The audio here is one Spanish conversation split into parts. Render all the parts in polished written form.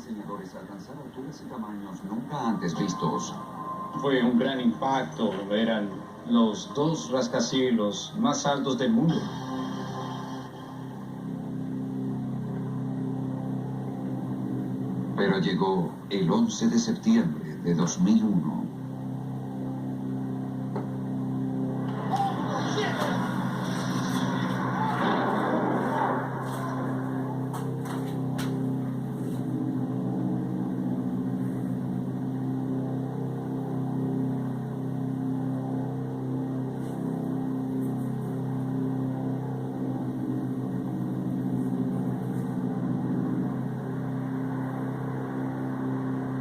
diseñadores alcanzar alturas y tamaños nunca antes vistos. Fue un gran impacto. Eran los 2 rascacielos más altos del mundo. Pero llegó el 11 de septiembre de 2001.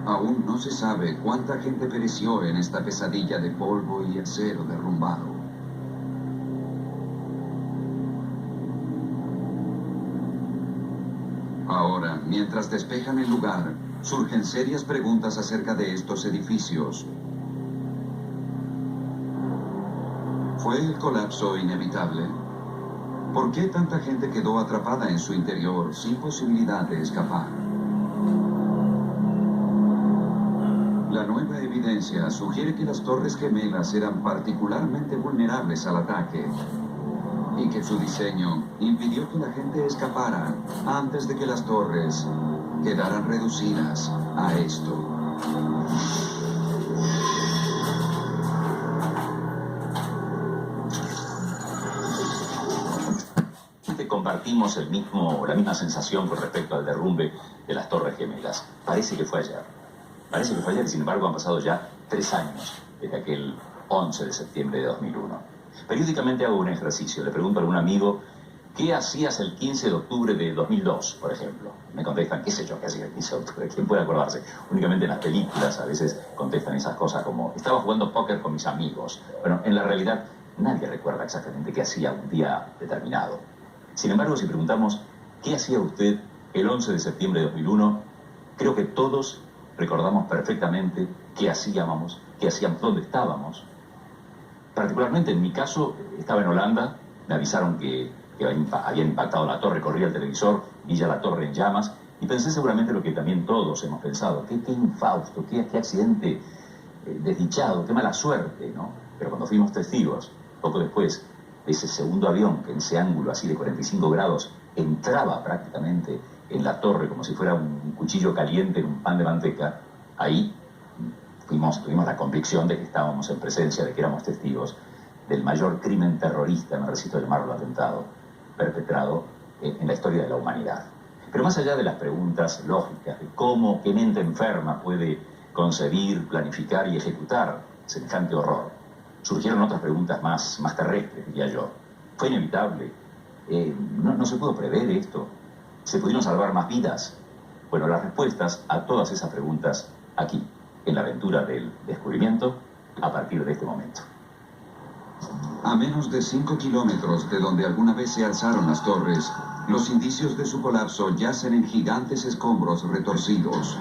Aún no se sabe cuánta gente pereció en esta pesadilla de polvo y acero derrumbado. Ahora, mientras despejan el lugar, surgen serias preguntas acerca de estos edificios. ¿Fue el colapso inevitable? ¿Por qué tanta gente quedó atrapada en su interior sin posibilidad de escapar? La nueva evidencia sugiere que las Torres Gemelas eran particularmente vulnerables al ataque y que su diseño impidió que la gente escapara antes de que las torres quedaran reducidas a esto. Compartimos la misma sensación con respecto al derrumbe de las Torres Gemelas. Parece que fue ayer. Y sin embargo han pasado ya 3 años desde aquel 11 de septiembre de 2001. Periódicamente hago un ejercicio, le pregunto a algún amigo, ¿qué hacías el 15 de octubre de 2002, por ejemplo? Me contestan, qué sé yo, qué hacía el 15 de octubre, ¿quién puede acordarse? Únicamente en las películas a veces contestan esas cosas como, estaba jugando póker con mis amigos. Bueno, en la realidad nadie recuerda exactamente qué hacía un día determinado. Sin embargo, si preguntamos, ¿qué hacía usted el 11 de septiembre de 2001? Creo que todos recordamos perfectamente qué hacíamos, dónde estábamos. Particularmente en mi caso, estaba en Holanda, me avisaron que había impactado la torre, corrí al televisor, vi ya la torre en llamas, y pensé seguramente lo que también todos hemos pensado, qué infausto, qué accidente desdichado, qué mala suerte, ¿no? Pero cuando fuimos testigos, poco después, de ese segundo avión que en ese ángulo así de 45 grados entraba prácticamente en la torre como si fuera un cuchillo caliente en un pan de manteca, ahí tuvimos la convicción de que estábamos en presencia, de que éramos testigos del mayor crimen terrorista, me resisto a llamarlo atentado, perpetrado en la historia de la humanidad. Pero más allá de las preguntas lógicas de cómo, qué mente enferma puede concebir, planificar y ejecutar semejante horror, surgieron otras preguntas más terrestres, diría yo. ¿Fue inevitable? ¿No se pudo prever esto? ¿Se pudieron salvar más vidas? Bueno, las respuestas a todas esas preguntas aquí, en la aventura del descubrimiento, a partir de este momento. A menos de 5 kilómetros de donde alguna vez se alzaron las torres, los indicios de su colapso yacen en gigantes escombros retorcidos.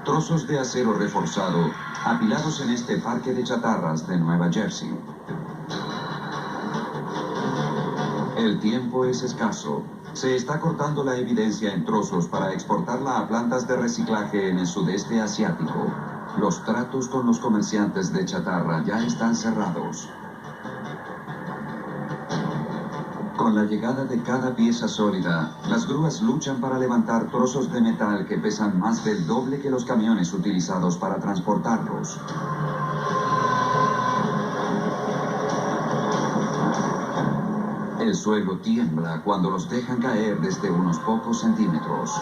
Trozos de acero reforzado apilados en este parque de chatarras de Nueva Jersey. El tiempo es escaso. Se está cortando la evidencia en trozos para exportarla a plantas de reciclaje en el sudeste asiático. Los tratos con los comerciantes de chatarra ya están cerrados. Con la llegada de cada pieza sólida, las grúas luchan para levantar trozos de metal que pesan más del doble que los camiones utilizados para transportarlos. El suelo tiembla cuando los dejan caer desde unos pocos centímetros.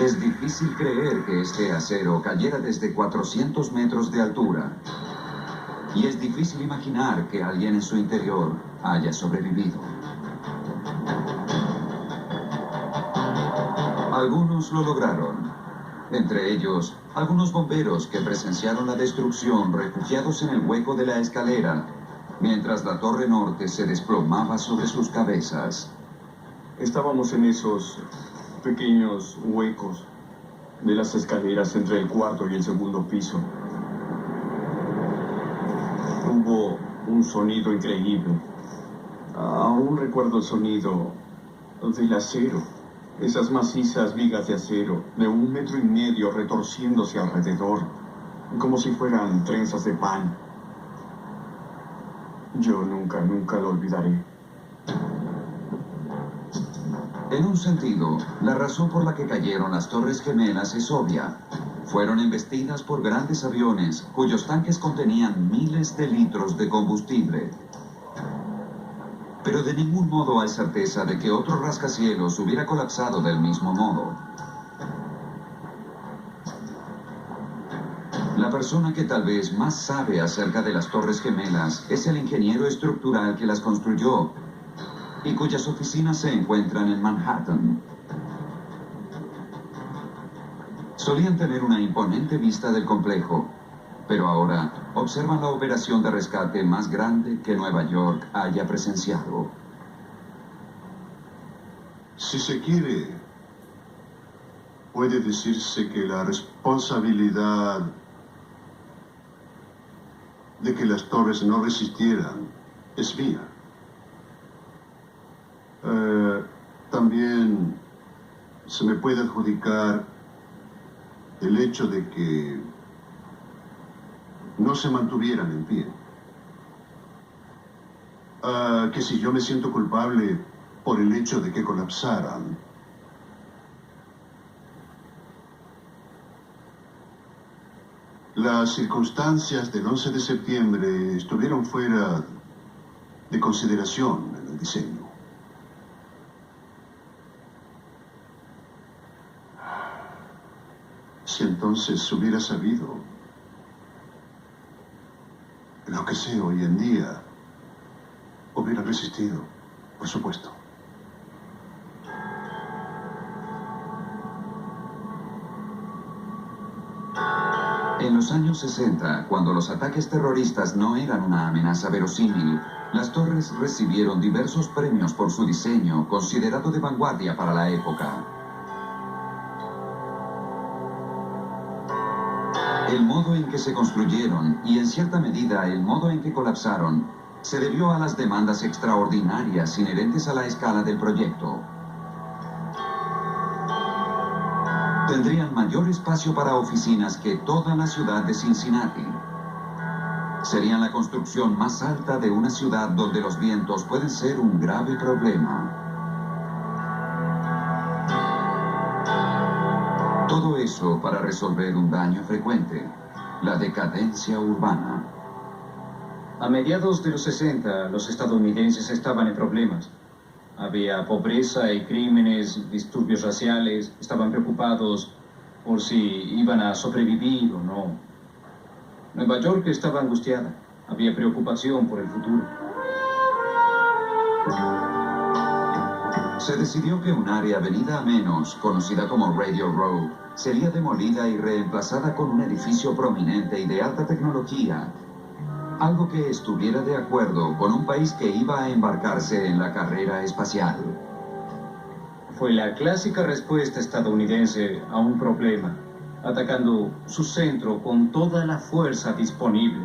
Es difícil creer que este acero cayera desde 400 metros de altura. Y es difícil imaginar que alguien en su interior haya sobrevivido. Algunos lo lograron. Entre ellos, algunos bomberos que presenciaron la destrucción refugiados en el hueco de la escalera, mientras la torre norte se desplomaba sobre sus cabezas. Estábamos en esos pequeños huecos de las escaleras entre el cuarto y el segundo piso. Hubo un sonido increíble. Aún recuerdo el sonido del acero. Esas macizas vigas de acero de 1,5 metros retorciéndose alrededor, como si fueran trenzas de pan. Yo nunca lo olvidaré. En un sentido, la razón por la que cayeron las Torres Gemelas es obvia. Fueron embestidas por grandes aviones cuyos tanques contenían miles de litros de combustible. Pero de ningún modo hay certeza de que otro rascacielos hubiera colapsado del mismo modo. La persona que tal vez más sabe acerca de las Torres Gemelas es el ingeniero estructural que las construyó y cuyas oficinas se encuentran en Manhattan. Solían tener una imponente vista del complejo, pero ahora observan la operación de rescate más grande que Nueva York haya presenciado. Si se quiere, puede decirse que la responsabilidad de que las torres no resistieran es mía. También se me puede adjudicar el hecho de que no se mantuvieran en pie. Que si yo me siento culpable por el hecho de que colapsaran, las circunstancias del 11 de septiembre estuvieron fuera de consideración en el diseño. Si entonces hubiera sabido lo que sé hoy en día, hubiera resistido, por supuesto. En los años 60, cuando los ataques terroristas no eran una amenaza verosímil, las torres recibieron diversos premios por su diseño, considerado de vanguardia para la época. El modo en que se construyeron y, en cierta medida, el modo en que colapsaron, se debió a las demandas extraordinarias inherentes a la escala del proyecto. Tendrían mayor espacio para oficinas que toda la ciudad de Cincinnati. Serían la construcción más alta de una ciudad donde los vientos pueden ser un grave problema. Todo eso para resolver un daño frecuente, la decadencia urbana. A mediados de los 60, los estadounidenses estaban en problemas. Había pobreza y crímenes, disturbios raciales, estaban preocupados por si iban a sobrevivir o no. Nueva York estaba angustiada, había preocupación por el futuro. Se decidió que un área venida a menos, conocida como Radio Row, sería demolida y reemplazada con un edificio prominente y de alta tecnología. Algo que estuviera de acuerdo con un país que iba a embarcarse en la carrera espacial. Fue la clásica respuesta estadounidense a un problema, atacando su centro con toda la fuerza disponible.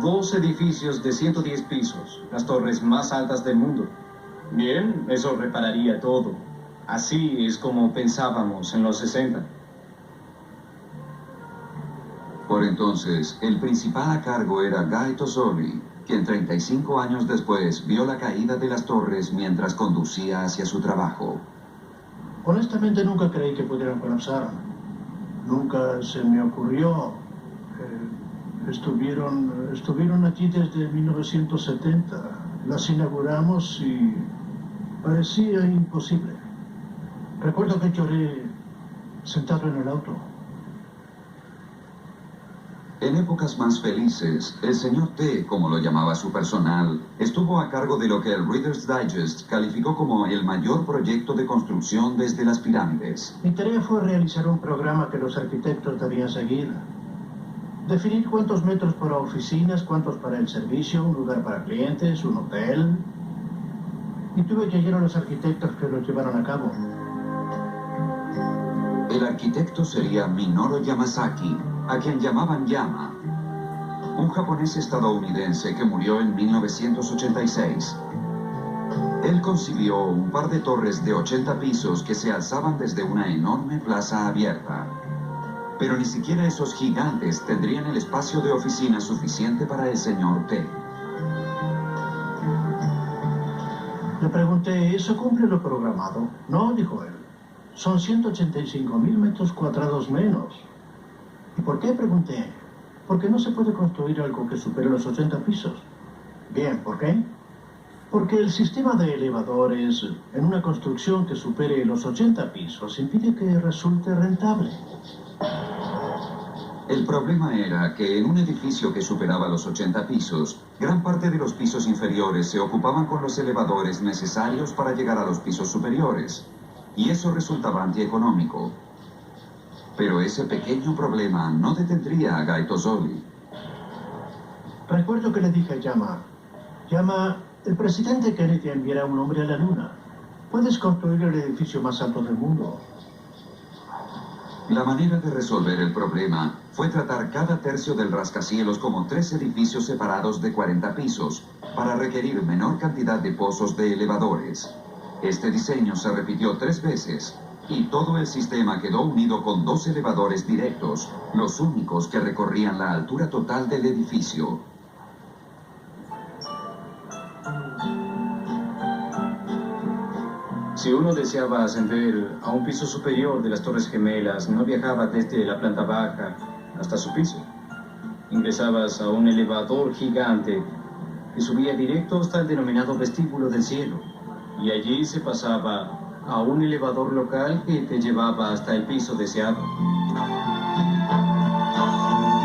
2 edificios de 110 pisos, las torres más altas del mundo. Bien, eso repararía todo. Así es como pensábamos en los 60. Por entonces, el principal a cargo era Guy Tozzoli, quien 35 años después vio la caída de las torres mientras conducía hacia su trabajo. Honestamente nunca creí que pudieran colapsar. Nunca se me ocurrió. Estuvieron aquí desde 1970. Las inauguramos y parecía imposible. Recuerdo que lloré sentado en el auto. En épocas más felices, el señor T, como lo llamaba su personal, estuvo a cargo de lo que el Reader's Digest calificó como el mayor proyecto de construcción desde las pirámides. Mi tarea fue realizar un programa que los arquitectos debían seguir. Definir cuántos metros para oficinas, cuántos para el servicio, un lugar para clientes, un hotel. Y tuve que hallar a los arquitectos que lo llevaron a cabo. El arquitecto sería Minoru Yamasaki, a quien llamaban Yama, un japonés estadounidense que murió en 1986. Él concibió un par de torres de 80 pisos que se alzaban desde una enorme plaza abierta. Pero ni siquiera esos gigantes tendrían el espacio de oficina suficiente para el señor T. Le pregunté, ¿eso cumple lo programado? No, dijo él. Son 185.000 metros cuadrados menos. ¿Y por qué? Pregunté. Porque no se puede construir algo que supere los 80 pisos. Bien, ¿por qué? Porque el sistema de elevadores en una construcción que supere los 80 pisos impide que resulte rentable. El problema era que en un edificio que superaba los 80 pisos, gran parte de los pisos inferiores se ocupaban con los elevadores necesarios para llegar a los pisos superiores, y eso resultaba antieconómico. Pero ese pequeño problema no detendría a Guy Tozzoli. Recuerdo que le dije a Llama, el presidente Kennedy enviará un hombre a la luna. Puedes construir el edificio más alto del mundo. La manera de resolver el problema fue tratar cada tercio del rascacielos como 3 edificios separados de 40 pisos, para requerir menor cantidad de pozos de elevadores. Este diseño se repitió 3 veces, y todo el sistema quedó unido con 2 elevadores directos, los únicos que recorrían la altura total del edificio. Si uno deseaba ascender a un piso superior de las Torres Gemelas, no viajaba desde la planta baja hasta su piso. Ingresabas a un elevador gigante que subía directo hasta el denominado vestíbulo del cielo. Y allí se pasaba a un elevador local que te llevaba hasta el piso deseado.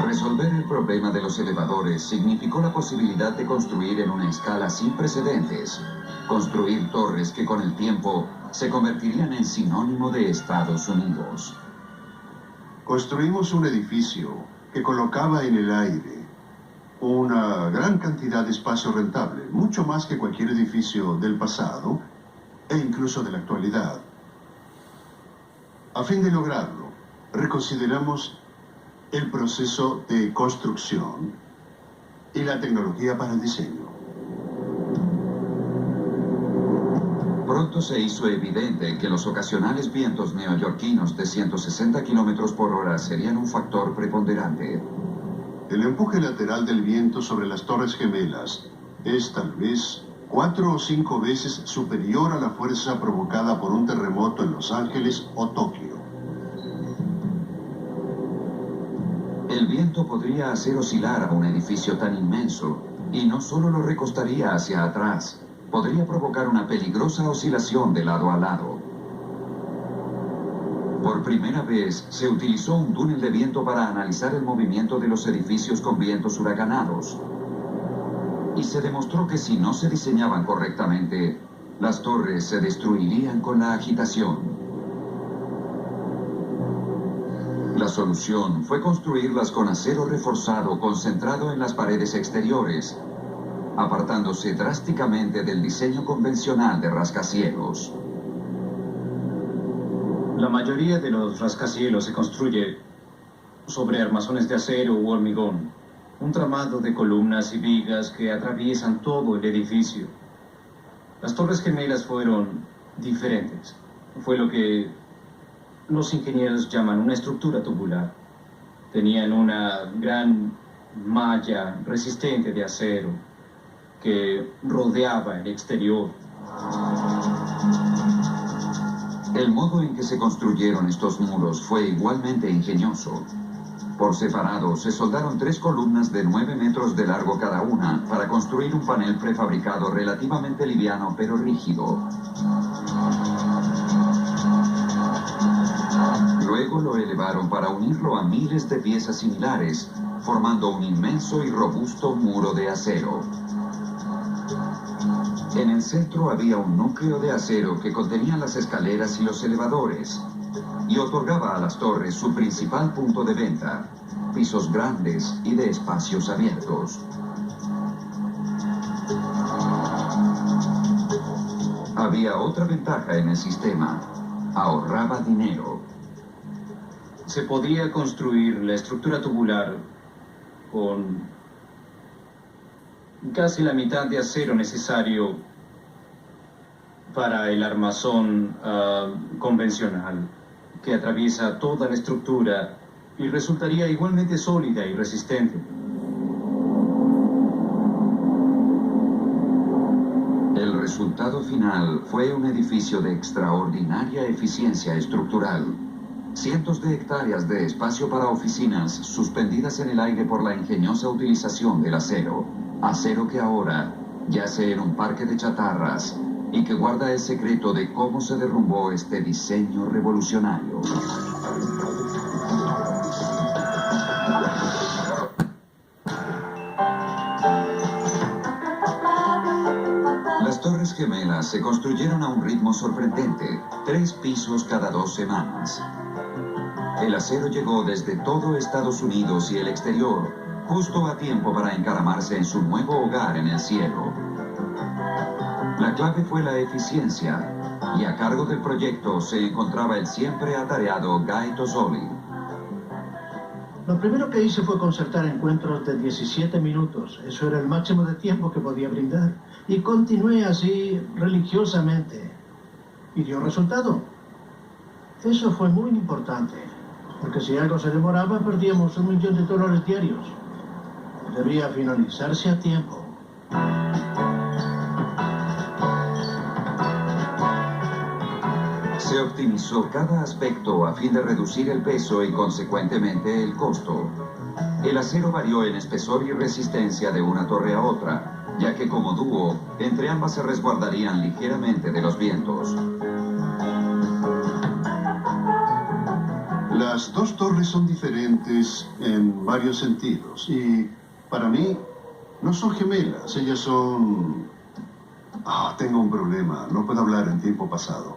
Resolver el problema de los elevadores significó la posibilidad de construir en una escala sin precedentes. Construir torres que con el tiempo se convertirían en sinónimo de Estados Unidos. Construimos un edificio que colocaba en el aire una gran cantidad de espacio rentable, mucho más que cualquier edificio del pasado e incluso de la actualidad. A fin de lograrlo, reconsideramos el proceso de construcción y la tecnología para el diseño. Pronto se hizo evidente que los ocasionales vientos neoyorquinos de 160 kilómetros por hora serían un factor preponderante. El empuje lateral del viento sobre las Torres Gemelas es tal vez 4 o 5 veces superior a la fuerza provocada por un terremoto en Los Ángeles o Tokio. El viento podría hacer oscilar a un edificio tan inmenso, y no solo lo recostaría hacia atrás, podría provocar una peligrosa oscilación de lado a lado. Por primera vez, se utilizó un túnel de viento para analizar el movimiento de los edificios con vientos huracanados. Y se demostró que si no se diseñaban correctamente, las torres se destruirían con la agitación. La solución fue construirlas con acero reforzado concentrado en las paredes exteriores, apartándose drásticamente del diseño convencional de rascacielos. La mayoría de los rascacielos se construye sobre armazones de acero u hormigón, un tramado de columnas y vigas que atraviesan todo el edificio. Las Torres Gemelas fueron diferentes. Fue lo que los ingenieros llaman una estructura tubular. Tenían una gran malla resistente de acero que rodeaba el exterior. El modo en que se construyeron estos muros fue igualmente ingenioso. Por separado, se soldaron 3 columnas de 9 metros de largo cada una para construir un panel prefabricado relativamente liviano pero rígido. Luego lo elevaron para unirlo a miles de piezas similares, formando un inmenso y robusto muro de acero. En el centro había un núcleo de acero que contenía las escaleras y los elevadores, y otorgaba a las torres su principal punto de venta, pisos grandes y de espacios abiertos. Había otra ventaja en el sistema: ahorraba dinero. Se podía construir la estructura tubular con casi la mitad de acero necesario para el armazón convencional, que atraviesa toda la estructura y resultaría igualmente sólida y resistente. El resultado final fue un edificio de extraordinaria eficiencia estructural. Cientos de hectáreas de espacio para oficinas suspendidas en el aire por la ingeniosa utilización del acero. Acero que ahora yace en un parque de chatarras y que guarda el secreto de cómo se derrumbó este diseño revolucionario. Las Torres Gemelas se construyeron a un ritmo sorprendente, 3 pisos cada 2 semanas. El acero llegó desde todo Estados Unidos y el exterior, justo a tiempo para encaramarse en su nuevo hogar en el cielo. La clave fue la eficiencia, y a cargo del proyecto se encontraba el siempre atareado Guy Tozzoli. Lo primero que hice fue concertar encuentros de 17 minutos. Eso era el máximo de tiempo que podía brindar. Y continué así religiosamente. Y dio resultado. Eso fue muy importante, porque si algo se demoraba, perdíamos $1 millón diarios. Debía finalizarse a tiempo. Se optimizó cada aspecto a fin de reducir el peso y consecuentemente el costo. El acero varió en espesor y resistencia de una torre a otra, ya que como dúo, entre ambas se resguardarían ligeramente de los vientos. Las dos torres son diferentes en varios sentidos y para mí no son gemelas, ellas son... tengo un problema, no puedo hablar en tiempo pasado.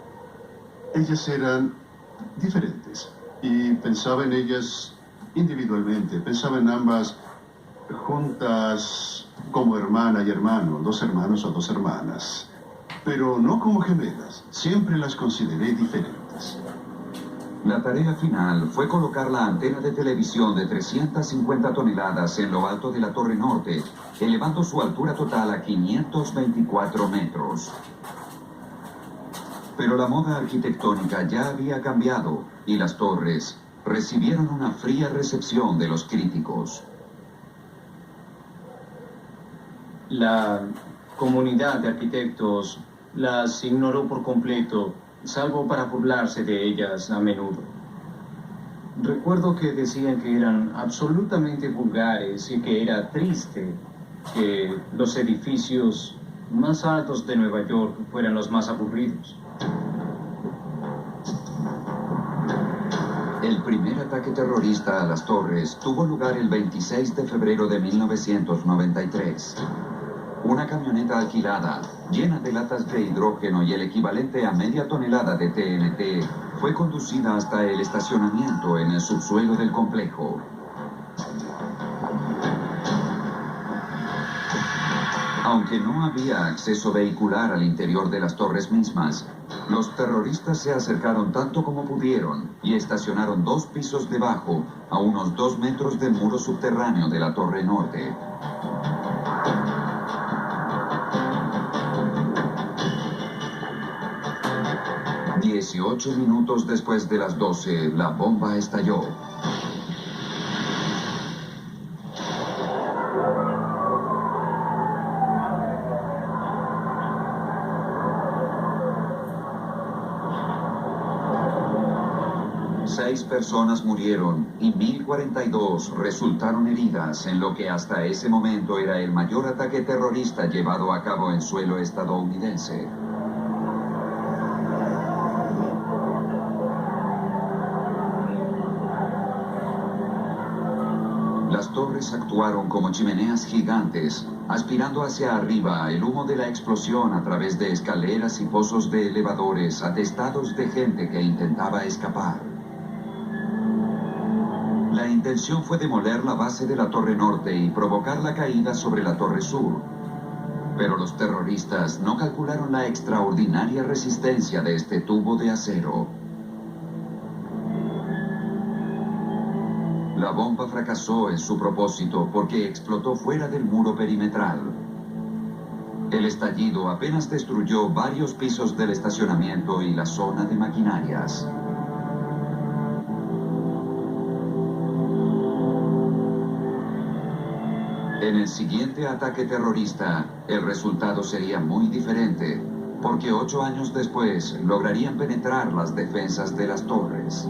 Ellas eran diferentes y pensaba en ellas individualmente, pensaba en ambas juntas como hermana y hermano, 2 hermanos o 2 hermanas, pero no como gemelas, siempre las consideré diferentes. La tarea final fue colocar la antena de televisión de 350 toneladas en lo alto de la Torre Norte, elevando su altura total a 524 metros. Pero la moda arquitectónica ya había cambiado y las torres recibieron una fría recepción de los críticos. La comunidad de arquitectos las ignoró por completo, salvo para burlarse de ellas a menudo. Recuerdo que decían que eran absolutamente vulgares y que era triste que los edificios más altos de Nueva York fueran los más aburridos. El primer ataque terrorista a las torres tuvo lugar el 26 de febrero de 1993. Una camioneta alquilada, llena de latas de hidrógeno y el equivalente a media tonelada de TNT, fue conducida hasta el estacionamiento en el subsuelo del complejo. Aunque no había acceso vehicular al interior de las torres mismas, los terroristas se acercaron tanto como pudieron y estacionaron 2 pisos debajo, a unos 2 metros del muro subterráneo de la Torre Norte. «18 minutos después de las 12, la bomba estalló. Seis personas murieron y 1042 resultaron heridas en lo que hasta ese momento era el mayor ataque terrorista llevado a cabo en suelo estadounidense. Las torres actuaron como chimeneas gigantes, aspirando hacia arriba el humo de la explosión a través de escaleras y pozos de elevadores atestados de gente que intentaba escapar. La intención fue demoler la base de la Torre Norte y provocar la caída sobre la Torre Sur. Pero los terroristas no calcularon la extraordinaria resistencia de este tubo de acero. La bomba fracasó en su propósito porque explotó fuera del muro perimetral. El estallido apenas destruyó varios pisos del estacionamiento y la zona de maquinarias. En el siguiente ataque terrorista, el resultado sería muy diferente, porque 8 años después lograrían penetrar las defensas de las torres.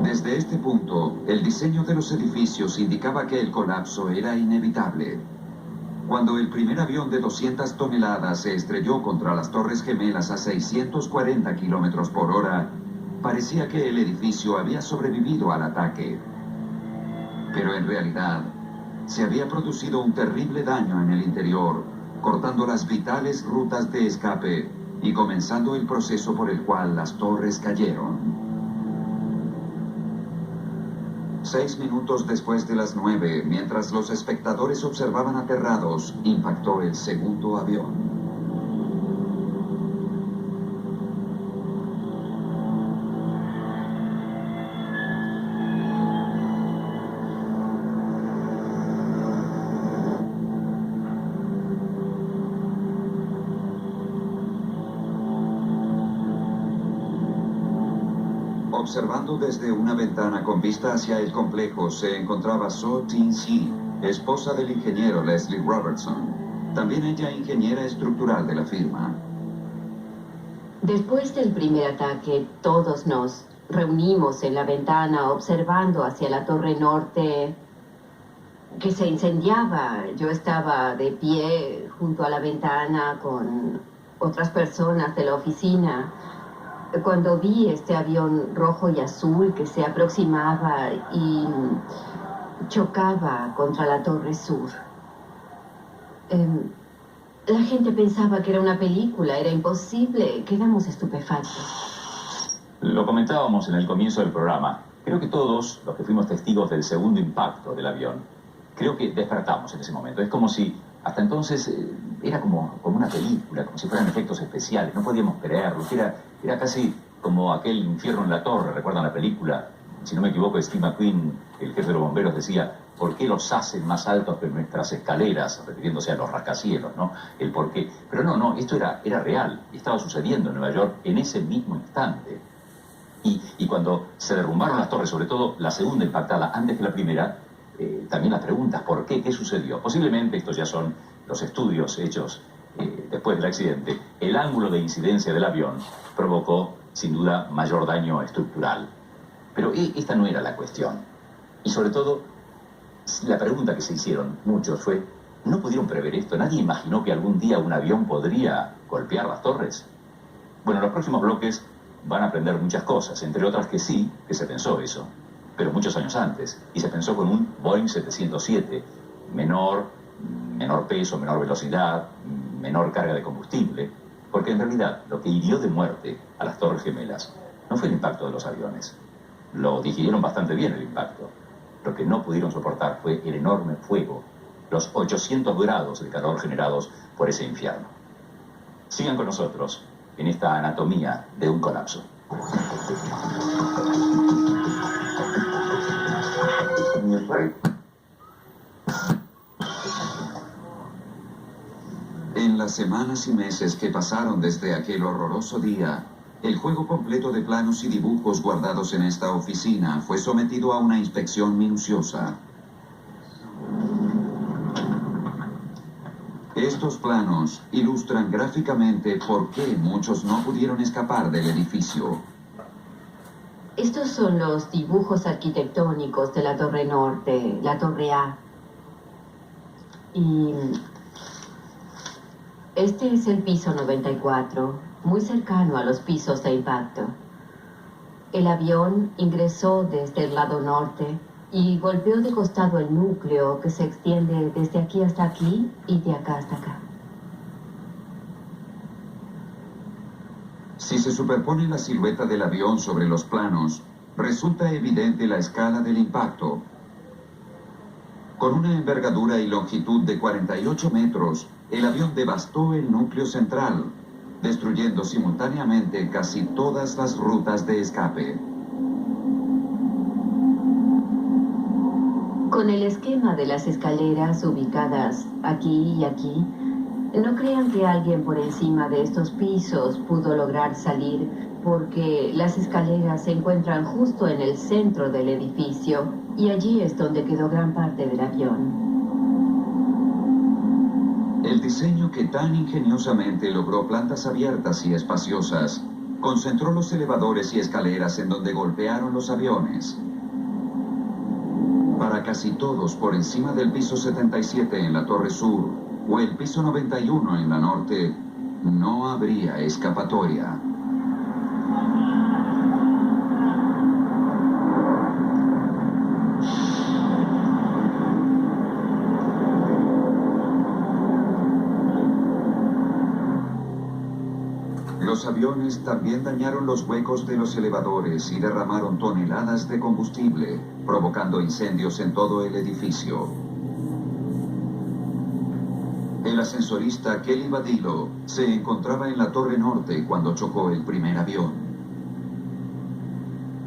Desde este punto, el diseño de los edificios indicaba que el colapso era inevitable. Cuando el primer avión de 200 toneladas se estrelló contra las Torres Gemelas a 640 kilómetros por hora, parecía que el edificio había sobrevivido al ataque. Pero en realidad, se había producido un terrible daño en el interior, cortando las vitales rutas de escape y comenzando el proceso por el cual las torres cayeron. 6 minutos después de las 9, mientras los espectadores observaban aterrados, impactó el segundo avión. Observando desde una ventana con vista hacia el complejo se encontraba So Tin-Hsi, esposa del ingeniero Leslie Robertson, también ella ingeniera estructural de la firma. Después del primer ataque, todos nos reunimos en la ventana observando hacia la torre norte que se incendiaba. Yo estaba de pie junto a la ventana con otras personas de la oficina cuando vi este avión rojo y azul que se aproximaba y chocaba contra la torre sur. La gente pensaba que era una película, era imposible, quedamos estupefactos. Lo comentábamos en el comienzo del programa. Creo que todos los que fuimos testigos del segundo impacto del avión, creo que despertamos en ese momento. Es como si hasta entonces era como una película, como si fueran efectos especiales, no podíamos creerlo, era casi como aquel infierno en la torre. ¿Recuerdan la película? Si no me equivoco, Steve McQueen, el jefe de los bomberos, decía: ¿por qué los hacen más altos que nuestras escaleras? Refiriéndose a los rascacielos, ¿no? El por qué. Pero no, esto era real, estaba sucediendo en Nueva York en ese mismo instante. Y cuando se derrumbaron las torres, sobre todo la segunda impactada antes que la primera, también las preguntas, ¿por qué? ¿Qué sucedió? Posiblemente estos ya son los estudios hechos después del accidente. El ángulo de incidencia del avión provocó, sin duda, mayor daño estructural. Pero esta no era la cuestión. Y sobre todo, la pregunta que se hicieron muchos fue: ¿no pudieron prever esto? ¿Nadie imaginó que algún día un avión podría golpear las torres? Bueno, los próximos bloques van a aprender muchas cosas, entre otras que sí, que se pensó eso, pero muchos años antes, y se pensó con un Boeing 707, menor peso, menor velocidad, menor carga de combustible, porque en realidad lo que hirió de muerte a las Torres Gemelas no fue el impacto de los aviones. Lo digirieron bastante bien el impacto. Lo que no pudieron soportar fue el enorme fuego, los 800 grados de calor generados por ese infierno. Sigan con nosotros en esta anatomía de un colapso. En las semanas y meses que pasaron desde aquel horroroso día, el juego completo de planos y dibujos guardados en esta oficina fue sometido a una inspección minuciosa. Estos planos ilustran gráficamente por qué muchos no pudieron escapar del edificio. Estos son los dibujos arquitectónicos de la Torre Norte, la Torre A. Y este es el piso 94, muy cercano a los pisos de impacto. El avión ingresó desde el lado norte y golpeó de costado el núcleo que se extiende desde aquí hasta aquí y de acá hasta acá. Si se superpone la silueta del avión sobre los planos, resulta evidente la escala del impacto. Con una envergadura y longitud de 48 metros, el avión devastó el núcleo central, destruyendo simultáneamente casi todas las rutas de escape. Con el esquema de las escaleras ubicadas aquí y aquí, no crean que alguien por encima de estos pisos pudo lograr salir, porque las escaleras se encuentran justo en el centro del edificio y allí es donde quedó gran parte del avión. El diseño que tan ingeniosamente logró plantas abiertas y espaciosas concentró los elevadores y escaleras en donde golpearon los aviones. Para casi todos por encima del piso 77 en la Torre Sur o el piso 91 en la Norte, no habría escapatoria. Los aviones también dañaron los huecos de los elevadores y derramaron toneladas de combustible, provocando incendios en todo el edificio. El ascensorista Kelly Badillo se encontraba en la Torre Norte cuando chocó el primer avión.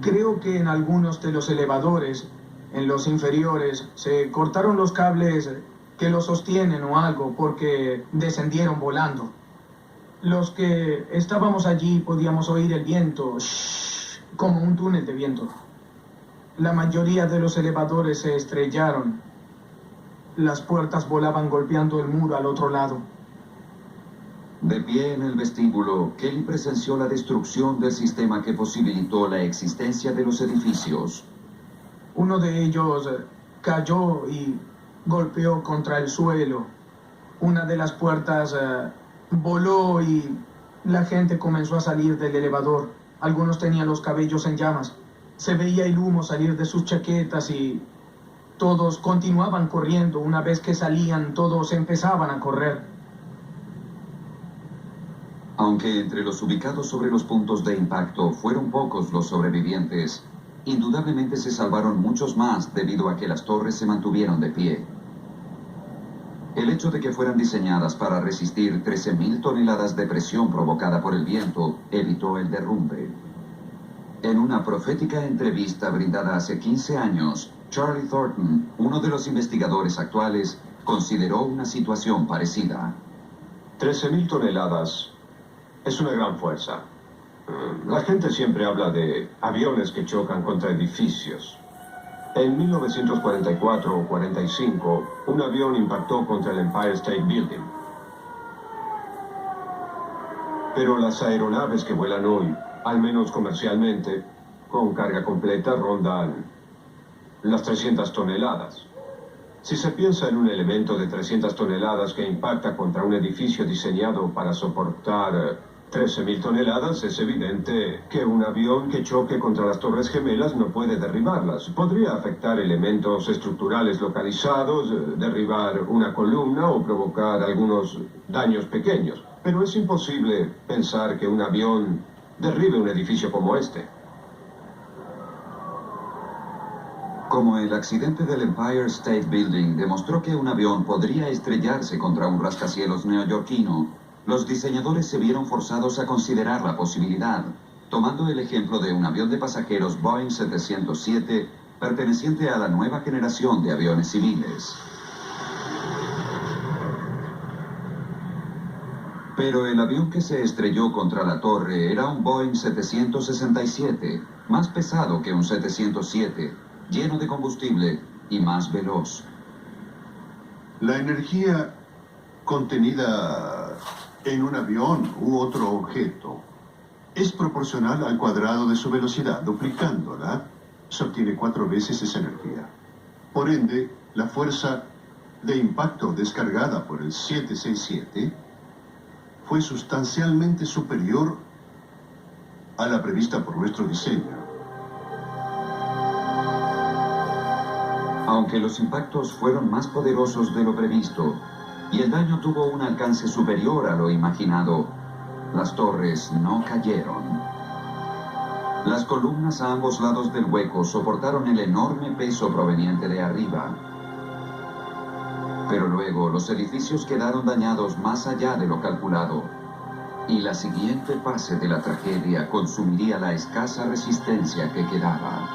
Creo que en algunos de los elevadores, en los inferiores, se cortaron los cables que los sostienen o algo porque descendieron volando. Los que estábamos allí podíamos oír el viento, como un túnel de viento. La mayoría de los elevadores se estrellaron. Las puertas volaban golpeando el muro al otro lado. De pie en el vestíbulo, Kelly presenció la destrucción del sistema que posibilitó la existencia de los edificios. Uno de ellos cayó y golpeó contra el suelo. Una de las puertas voló y la gente comenzó a salir del elevador. Algunos tenían los cabellos en llamas. Se veía el humo salir de sus chaquetas y todos continuaban corriendo. Una vez que salían, todos empezaban a correr. Aunque entre los ubicados sobre los puntos de impacto fueron pocos los sobrevivientes, indudablemente se salvaron muchos más debido a que las torres se mantuvieron de pie. El hecho de que fueran diseñadas para resistir 13.000 toneladas de presión provocada por el viento evitó el derrumbe. En una profética entrevista brindada hace 15 años, Charlie Thornton, uno de los investigadores actuales, consideró una situación parecida. 13.000 toneladas es una gran fuerza. La gente siempre habla de aviones que chocan contra edificios. En 1944 o 45, un avión impactó contra el Empire State Building. Pero las aeronaves que vuelan hoy, al menos comercialmente, con carga completa, rondan las 300 toneladas. Si se piensa en un elemento de 300 toneladas que impacta contra un edificio diseñado para soportar 13.000 toneladas, es evidente que un avión que choque contra las Torres Gemelas no puede derribarlas. Podría afectar elementos estructurales localizados, derribar una columna o provocar algunos daños pequeños. Pero es imposible pensar que un avión derribe un edificio como este. Como el accidente del Empire State Building demostró que un avión podría estrellarse contra un rascacielos neoyorquino, los diseñadores se vieron forzados a considerar la posibilidad, tomando el ejemplo de un avión de pasajeros Boeing 707 perteneciente a la nueva generación de aviones civiles. Pero el avión que se estrelló contra la torre era un Boeing 767, más pesado que un 707, lleno de combustible y más veloz. La energía contenida en un avión u otro objeto es proporcional al cuadrado de su velocidad. Duplicándola, se obtiene 4 veces esa energía. Por ende, la fuerza de impacto descargada por el 767 fue sustancialmente superior a la prevista por nuestro diseño. Aunque los impactos fueron más poderosos de lo previsto y el daño tuvo un alcance superior a lo imaginado, las torres no cayeron. Las columnas a ambos lados del hueco soportaron el enorme peso proveniente de arriba. Pero luego los edificios quedaron dañados más allá de lo calculado. Y la siguiente fase de la tragedia consumiría la escasa resistencia que quedaba.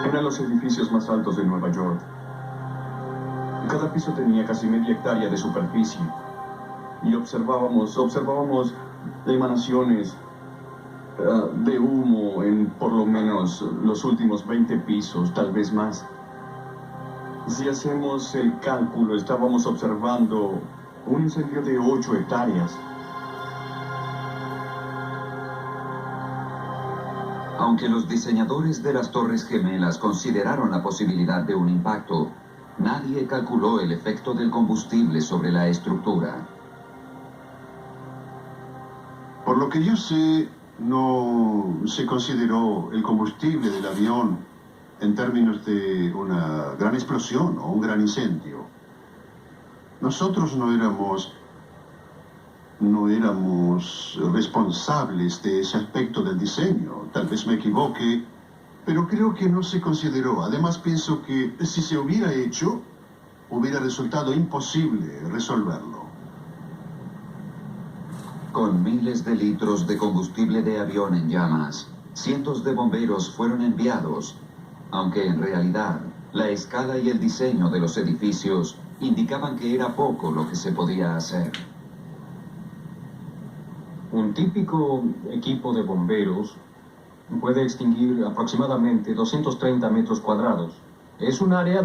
Eran los edificios más altos de Nueva York. Cada piso tenía casi media hectárea de superficie. Y observábamos emanaciones de humo en por lo menos los últimos 20 pisos, tal vez más. Si hacemos el cálculo, estábamos observando un incendio de 8 hectáreas. Aunque los diseñadores de las Torres Gemelas consideraron la posibilidad de un impacto, nadie calculó el efecto del combustible sobre la estructura. Por lo que yo sé, no se consideró el combustible del avión en términos de una gran explosión o un gran incendio. Nosotros no éramos responsables de ese aspecto del diseño. Tal vez me equivoque, pero creo que no se consideró. Además, pienso que si se hubiera hecho, hubiera resultado imposible resolverlo. Con miles de litros de combustible de avión en llamas, cientos de bomberos fueron enviados, aunque en realidad la escala y el diseño de los edificios indicaban que era poco lo que se podía hacer. Un típico equipo de bomberos puede extinguir aproximadamente 230 metros cuadrados. Es un área de